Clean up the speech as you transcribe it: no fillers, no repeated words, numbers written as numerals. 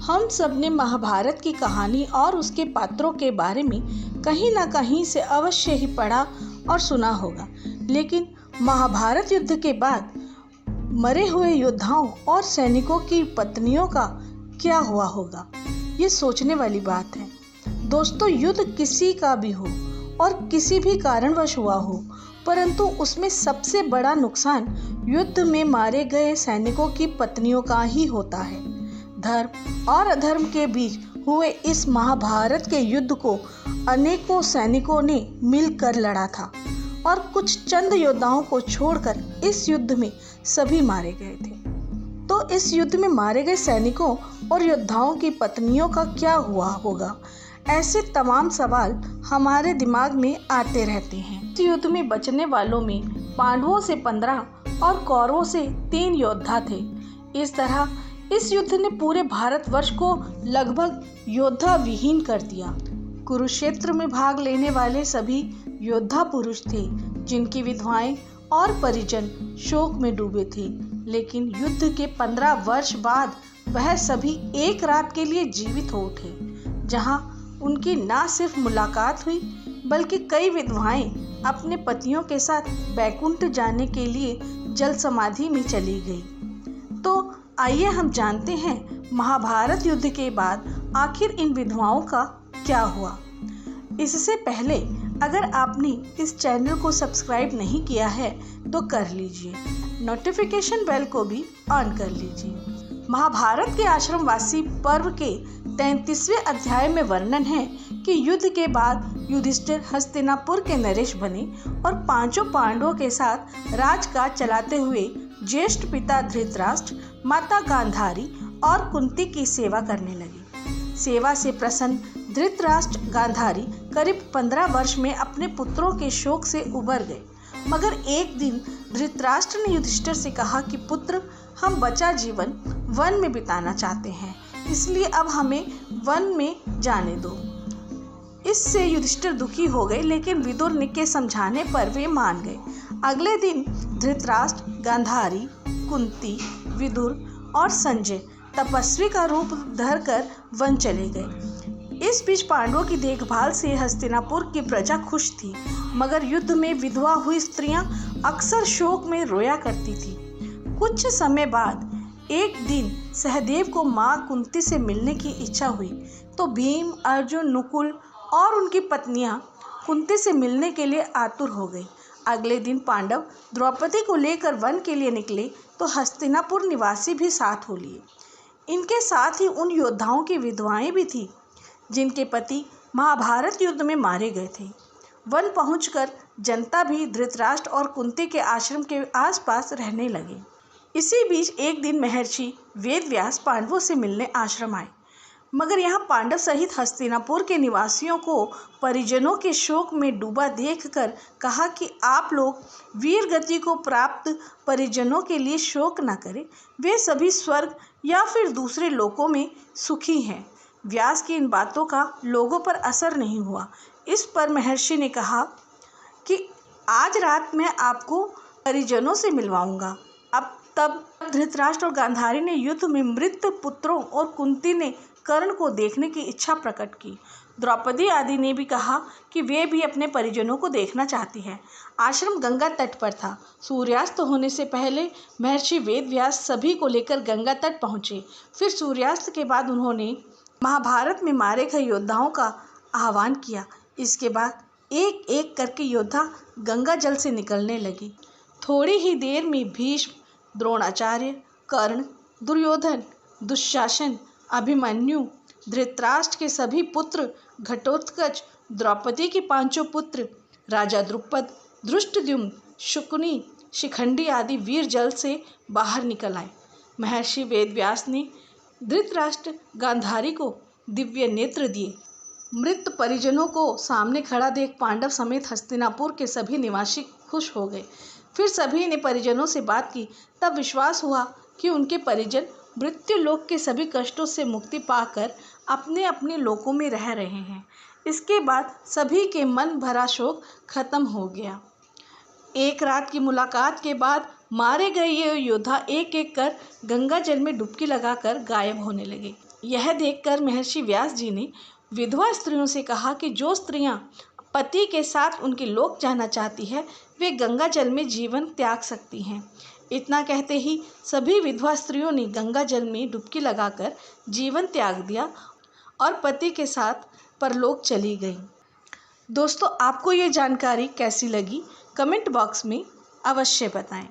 हम सब ने महाभारत की कहानी और उसके पात्रों के बारे में कहीं ना कहीं से अवश्य ही पढ़ा और सुना होगा। लेकिन महाभारत युद्ध के बाद मरे हुए योद्धाओं और सैनिकों की पत्नियों का क्या हुआ होगा, ये सोचने वाली बात है। दोस्तों, युद्ध किसी का भी हो और किसी भी कारणवश हुआ हो, परंतु उसमें सबसे बड़ा नुकसान युद्ध में मारे गए सैनिकों की पत्नियों का ही होता है। धर्म और अधर्म के बीच हुए इस महाभारत के युद्ध को अनेकों सैनिकों ने मिलकर लड़ा था और कुछ चंद योद्धाओं को छोड़कर इस युद्ध में सभी मारे गए थे। तो इस युद्ध में मारे गए सैनिकों और योद्धाओं की पत्नियों का क्या हुआ होगा, ऐसे तमाम सवाल हमारे दिमाग में आते रहते हैं। इस युद्ध में बचने वालों में पांडवों से 15 और कौरवों से 3 योद्धा थे। इस तरह इस युद्ध ने पूरे भारतवर्ष को लगभग योद्धा विहीन कर दिया। कुरुक्षेत्र में भाग लेने वाले सभी योद्धा पुरुष थे, जिनकी विधवाएं और परिजन शोक में डूबे थे। लेकिन युद्ध के 15 वर्ष बाद वह सभी एक रात के लिए जीवित हो उठे, जहां उनकी ना सिर्फ मुलाकात हुई बल्कि कई विधवाएं अपने पतियों के साथ बैकुंठ जाने के लिए जल समाधि में चली गई। तो आइए हम जानते हैं महाभारत युद्ध के बाद आखिर इन विधवाओं का क्या हुआ। इससे पहले अगर आपने इस चैनल को सब्सक्राइब नहीं किया है तो कर लीजिए, नोटिफिकेशन बेल को भी ऑन कर लीजिए। महाभारत के आश्रमवासी पर्व के 33वें अध्याय में वर्णन है कि युद्ध के बाद युधिष्ठिर हस्तिनापुर के नरेश बने और 5 पांडवों के साथ राजकाज चलाते हुए ज्येष्ठ पिता धृतराष्ट्र, माता गांधारी और कुंती की सेवा करने लगे। सेवा से प्रसन्न धृतराष्ट्र गांधारी करीब 15 वर्ष में अपने पुत्रों के शोक से उबर गए। मगर एक दिन धृतराष्ट्र ने युधिष्ठिर से कहा कि पुत्र, हम बचा जीवन वन में बिताना चाहते हैं, इसलिए अब हमें वन में जाने दो। इससे युधिष्ठिर दुखी हो गए, लेकिन विदुर के समझाने पर वे मान गए। अगले दिन धृतराष्ट्र, गांधारी, कुंती, विदुर और संजय तपस्वी का रूप धरकर वन चले गए। इस बीच पांडवों की देखभाल से हस्तिनापुर की प्रजा खुश थी, मगर युद्ध में विधवा हुई स्त्रियां अक्सर शोक में रोया करती थी। कुछ समय बाद एक दिन सहदेव को मां कुंती से मिलने की इच्छा हुई, तो भीम, अर्जुन, नकुल और उनकी पत्नियां कुंती से मिलने के लिए आतुर हो गई। अगले दिन पांडव द्रौपदी को लेकर वन के लिए निकले तो हस्तिनापुर निवासी भी साथ हो लिए। इनके साथ ही उन योद्धाओं की विधवाएं भी थीं, जिनके पति महाभारत युद्ध में मारे गए थे। वन पहुंचकर जनता भी धृतराष्ट्र और कुंती के आश्रम के आसपास रहने लगे। इसी बीच एक दिन महर्षि वेदव्यास पांडवों से मिलने आश्रम आए, मगर यहाँ पांडव सहित हस्तिनापुर के निवासियों को परिजनों के शोक में डूबा देखकर कहा कि आप लोग वीर गति को प्राप्त परिजनों के लिए शोक न करें, वे सभी स्वर्ग या फिर दूसरे लोकों में सुखी हैं। व्यास की इन बातों का लोगों पर असर नहीं हुआ। इस पर महर्षि ने कहा कि आज रात मैं आपको परिजनों से मिलवाऊंगा। तब धृतराष्ट्र और गांधारी ने युद्ध में मृत पुत्रों और कुंती ने कर्ण को देखने की इच्छा प्रकट की। द्रौपदी आदि ने भी कहा कि वे भी अपने परिजनों को देखना चाहती हैं। आश्रम गंगा तट पर था। सूर्यास्त होने से पहले महर्षि वेदव्यास सभी को लेकर गंगा तट पहुँचे। फिर सूर्यास्त के बाद उन्होंने महाभारत में मारे गए योद्धाओं का आह्वान किया। इसके बाद एक एक करके योद्धा गंगा जल से निकलने लगे। थोड़ी ही देर में भीष्म, द्रोणाचार्य, कर्ण, दुर्योधन, दुशासन, अभिमन्यु, धृतराष्ट्र के सभी पुत्र, घटोत्कच, द्रौपदी के 5 पुत्र, राजा द्रुपद, धृष्टद्युम्न, शकुनी, शिखंडी आदि वीर जल से बाहर निकल आए। महर्षि वेदव्यास ने धृतराष्ट्र गांधारी को दिव्य नेत्र दिए। मृत परिजनों को सामने खड़ा देख पांडव समेत हस्तिनापुर के सभी निवासी खुश हो गए। फिर सभी ने परिजनों से बात की। तब विश्वास हुआ कि उनके परिजन मृत्यु लोक के सभी कष्टों से मुक्ति पाकर अपने अपने लोकों में रह रहे हैं। इसके बाद सभी के मन भरा शोक खत्म हो गया। एक रात की मुलाकात के बाद मारे गए ये योद्धा एक एक कर गंगा जल में डुबकी लगाकर गायब होने लगे। यह देखकर महर्षि व्यास जी ने विधवा स्त्रियों से कहा कि जो स्त्रियां पति के साथ उनके लोक जाना चाहती है वे गंगा जल में जीवन त्याग सकती हैं। इतना कहते ही सभी विधवा स्त्रियों ने गंगा जल में डुबकी लगाकर जीवन त्याग दिया और पति के साथ परलोक चली गई। दोस्तों, आपको ये जानकारी कैसी लगी कमेंट बॉक्स में अवश्य बताएं।